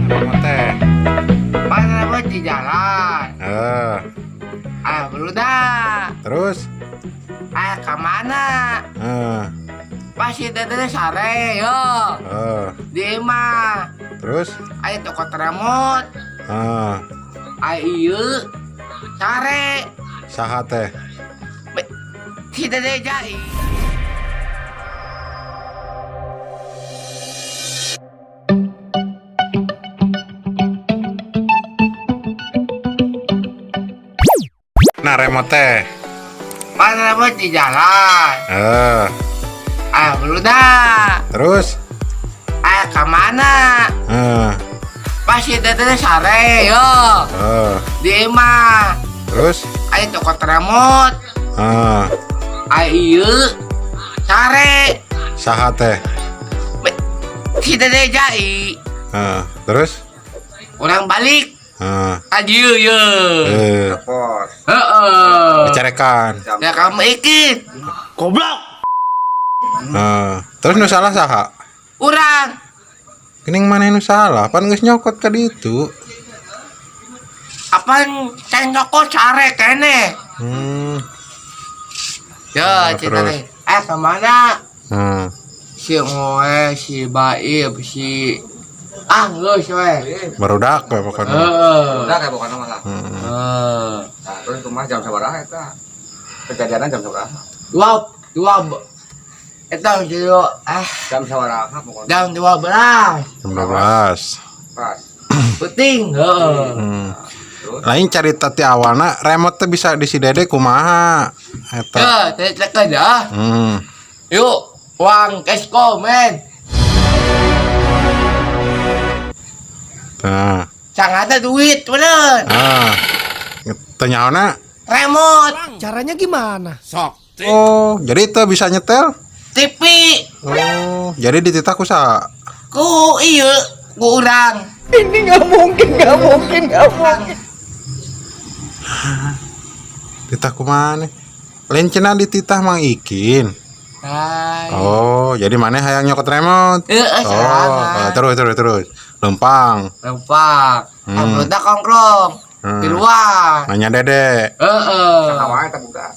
Kamu teh. Mana buat di jalan? Belum dah. Terus? Kemana? Pasti dari sare yo. Di mah. Terus? Ayo toko remote. Ayo sare. Saha teh? Tidak ada jai. Nah, remote teh. Mana buat di jalan? Belum dah. Terus? Kemana? Pasti dari sare yo. Di mah. Terus? Ayo toko remote. Ayo sare. Saha teh? Tidak ada jai. Terus? Orang balik. Adieu ya. Pos. Dicarekan. Ya kamu ikut. Goblok. Terus nu salah saha? Orang. Kening mana nu salah? Pan geus nyokot ka ditu. Apaan cendoko sare kene. Ya, cerita terus? nih. Kemana? Si Ngoe, si Baib, si geus we. Barudak we pokona. Udah kayak bukan malah. Nah, terus rumah jam sabaraha eta? Kejadiannya jam sabaraha? Dua. Eta jero Jam sabaraha pokoknya. jam 12. Jam 12. Pas. Puting. Terus Lain carita ti awalna remote teh bisa di si Dede kumaha eta. Ya, cek aja. Yuk, uang kesko men. Nah, Sangat ada duit bener. tanyaona. Remote, Caranya gimana? sok. Oh, jadi itu bisa nyetel? TV, Oh, jadi dititah kusaha? ku urang. Ini nggak mungkin. Titah kumane? Lain cenah dititah Mang Ikin. Hai. Oh, jadi mana hayang nyokot remote? Salah. Terus. Lempang. Lupa. Udah kongkrong di luar. Nanya Dede. sahawae eta budak.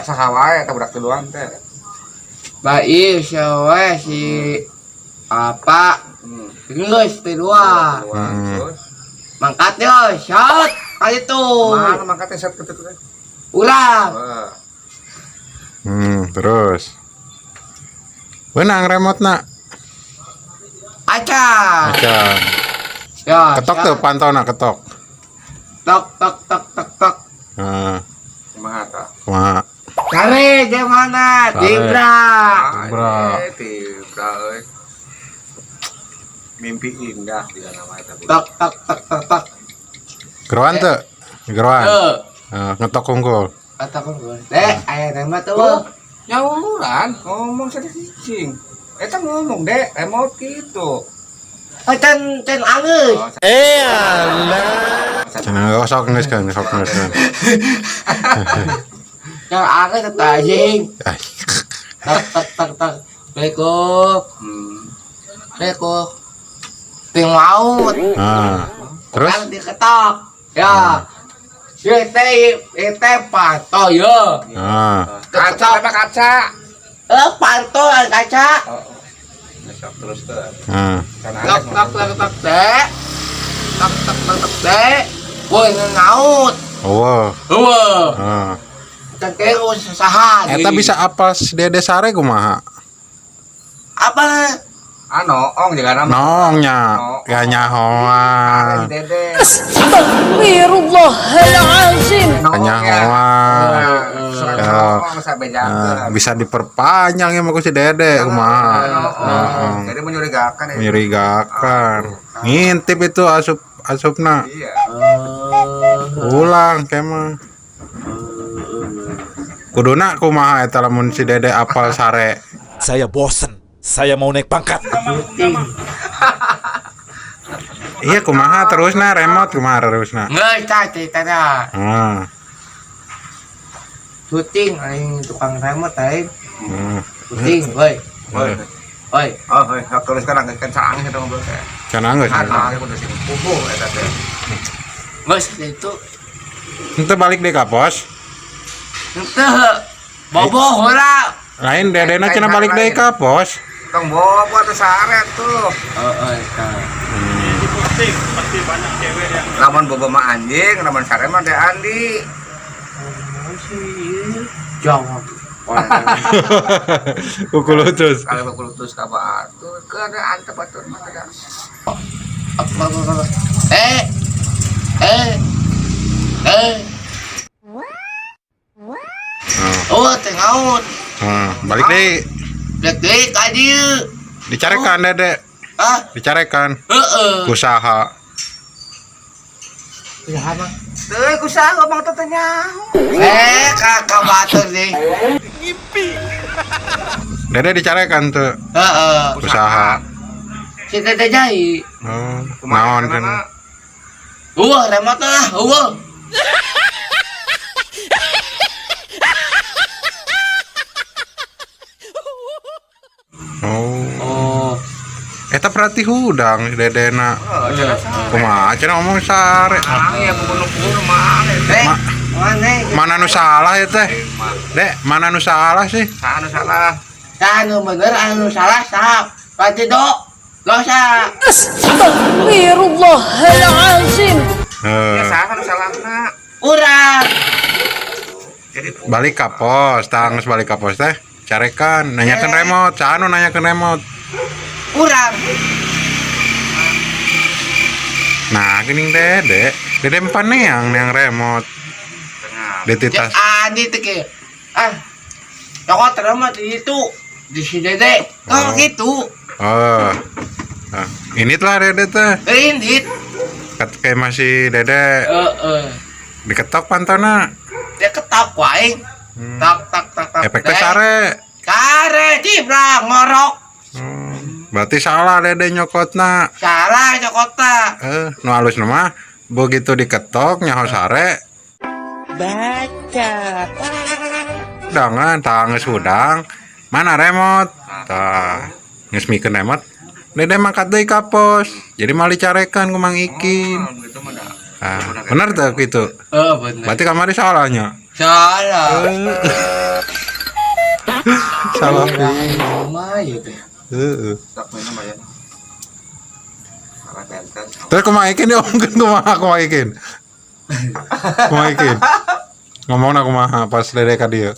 Sahawae eta budak keduaan teh. Baik, si apa? Geus di luar. Terus Mangkat yo, shot. Kali itu. mana mangkatnya set ke teh? Ulang. Terus. Benang remote nak. Aca. Ya. Ketok tuh pantona ketok. Tok. Kumaha ta? Kumaha? Cari di mana? Cari. Dibra. Bra. Tibra euy. Mimpi indah dia nama eta Tok. budak. Geroan tuh. Geroan. Eh, Ngetok unggul. kata gue. Aya remote tuh. Nyawuran ngomong sedih cicing. Eta ngomong dek remote gitu. Can angeus. Cenah sok ngeuskeun. Yang angeus eta anjing. Tak. Beko. Ting laut. Terus? Kan diketok. Ya. Ete panto yo. Kaca. Panto kaca. Besok terus teh. Tok teh. Tok teh. Woi ngaut. Oh. Kan kero saha. Eta bisa apa si Dede sare kumaha? Apa? Ong juga nama. Nongnya. Gak nyahoan. Dede. Astagfirullahaladzim. Nyahoan. Bisa diperpanjang ya sama si Dede kumaha. Jadi mencurigakan ya. Menyurigakan. Ngintip itu asupna. Iya. Ulang kemah. Kuduna kumaha eta lamun si Dede apal sare. Saya bosen. Saya mau naik pangkat. Iya kumaha terusna remote kumaha terusna. Nggak ceritanya. Syuting aing tukang remote aing. Syuting, woi. Oi, Oh, tulis kan kencang kita ngobrol teh. Cenah geus. Ada kudu sing pupuh eta teh. geus itu. Henteu balik deui ka pos. Henteu. Boboh heula. Lain dedena cenah balik deui ka pos. Tong bawa buat saret tuh. Eta. Lamun boba mah anjing, lamun sare mah teh Andi. Jawab. Kukulutus. Kalau bakulutus ka batur, keadaan teh batur mah teh. Apa. Eh. Oh, teh ngaut. Balik deui. Dek ka dieu. Dicarekan dede. Ah, Dicarekan. heeh. Usaha. Teu kusaha ngomong teh nyaho. Kakak batur nih. Dede dicarekan tuh. Heeh. Usaha. Si Dede Jai. Oh, naon kan. Remote lah, Oh. Eta berarti hudang dedena. Cenah saha? Kumaha cenah ngomong sare. Ya pukul-pukul mah. Mana? Mana nu salah ya teh? Dek, mana nu salah sih? Saha nu salah? Anu bener, anu salah sahab. Pati dosa. Astagfirullahaladzim. Ya saha nu salahna? Urang. Jadi Balik ka pos, tangis balik ka pos teh. Carekan, nanyakeun remote, saha nu nanyakeun remote. Urang. Nah, geuning dede. Dede empan neang remote. tengah. Detitas. Adi teh ke. Cokot remote di itu. Di si Dede. Oh. Gitu. Oh. Nah, ini telah dede teh. Ini. Kayak masih dede diketok pantona. Dia ketak wae. Tak. Efeknya sare. Kare cibrang ngorok. Berarti salah dede nyokotna. Salah cokota. Nu halus mah begitu diketok nyaho sare. Dangan tanges hudang. Mana remote? Tah, geus mikeun remote. Dede mangkat deui ka pos. Jadi mal dicarekan ku Mang Ikin. Gitu mah dah. Bener teh kitu. Bener. Berarti kamari salahnya. Salah. Salah. Mah itu. Heeh. Tak mainan bayar. Salah benten. Terus ku Mang Ikin diomongkeun kumaha ku Mang Ikin? Kumaha Ikin? Ngomongna kumaha pas dede ka dieu?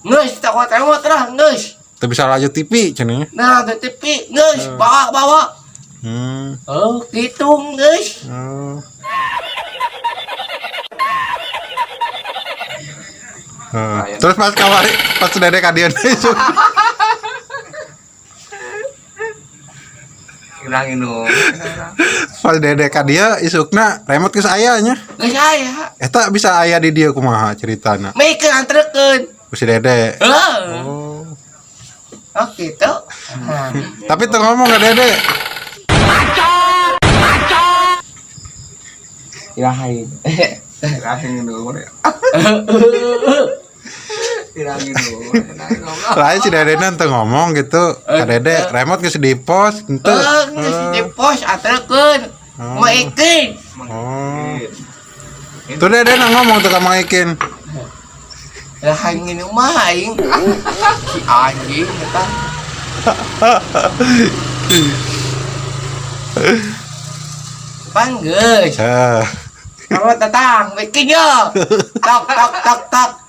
Ngeus cokot remote lah, ngeus. Teu bisa lanjut TV cenah. Nah, di TV, ngeus, bawa. Oh, gitu, ngeus. Oh. Terus pas kamari pas dede ka dieu Hilangin dong. pas dede ka dieu isukna remote geus aya nya. Ngeus aya. Eta bisa aya di dieu kumaha ceritana? Mikeun antrekeun. Ku si dede. Oh, gitu. Tapi teu ngomong ka dede. Ilahin. Hilangin dong. Hilangin dong. Lain si dede teu ngomong gitu. Ka dede remote geus di pos henteu. Ngeus di pos antrekeun. Mikeun. Oh. Tuh dede ngomong tuh ka Mang Ikin. Ilahin ini mah aing. Si anjing eta. Panggeus. Kalau datang, bikin yo. Tak.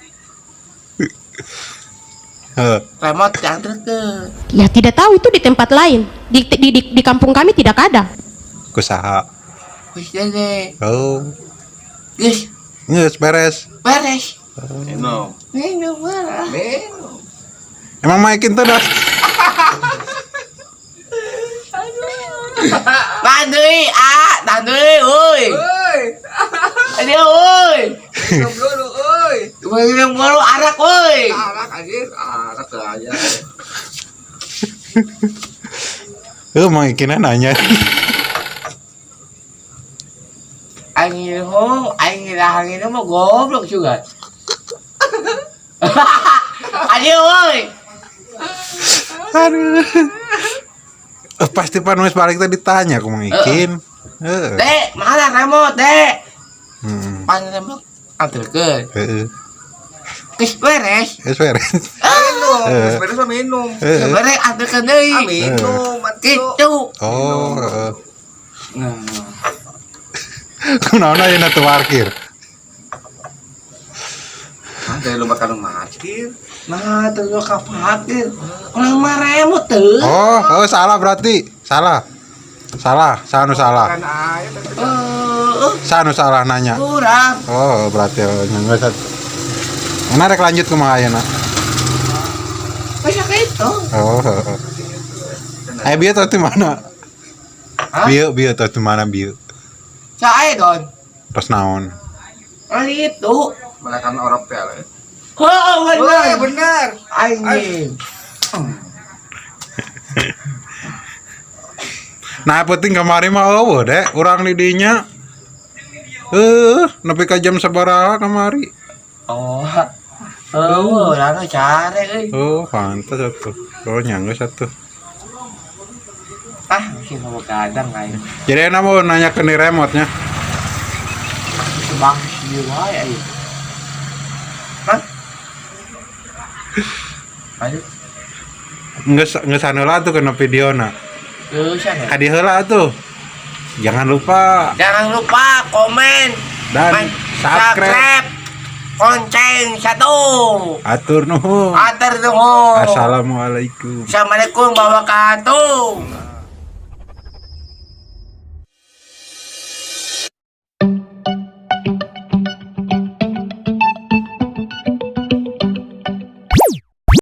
Remote yang terke. Ya tidak tahu itu di tempat lain. Di kampung kami tidak ada. Kusaha. Wis dede. Oh. Geus, Geus beres. beres. Minum. Minum lah. Minum. Emang Mang Ikin teh dah. Tandui, oi. Oi. Dia oi. Minum dulu, oi. Minum dulu arak, oi. Arak anjir, arak tuh aja. Mang Ikin nanya. Angin hong, angin mah goblok juga. Adio, oi. Aduh. Pasti pan wis balik tadi ditanya ku Mang Ikin. Heeh. Dek, mana remote, Dek? Heeh. Pan remote anterkeun. Heeh. Geus beres. Wis beres. Minum, Eh. sebenarnya mah minum. Geus beres anterkeun deui. Minum, atuh. Gitu. Oh, heeh. Nah, Kunaon ayeuna teu parkir? Ah, dari lomba kanu parkir. nah terus ka parkir. Orang mah remote teu. Oh, salah berarti. Salah. Sanu salah. Kan aya tapi Sanu salah nanya. Kurang. Oh, berarti geus Mana rek lanjut ke Mang ayeuna? Masa gitu? Oh, heeh. Bieu teh di mana? Hah? Bieu teh di mana bieu? Saya don. Terus naon? Itu. melakukan orok teh. Oh, Bener, bener. bener. Anjing. Nah, penting kemari mah eueuh deh, urang di dinya. Nepi ka jam sabaraha kamari? Oh. Oh, lalu cari euy. Oh, pantes atuh. Oh, nyanggeus atuh. Ah, mungkin mau kadang lain. Jadi enak mau nanya ke nih remote-nya. Bang, dia wae euy. Hah? Aduh, Nges heula tuh kena videona. sana. Kadi heula tuh. Jangan lupa Jangan lupa komen dan subscribe. Konceng satu. Atur nuhun. Atur nuhun. Assalamualaikum. Assalamualaikum warahmatullahi wabarakatuh.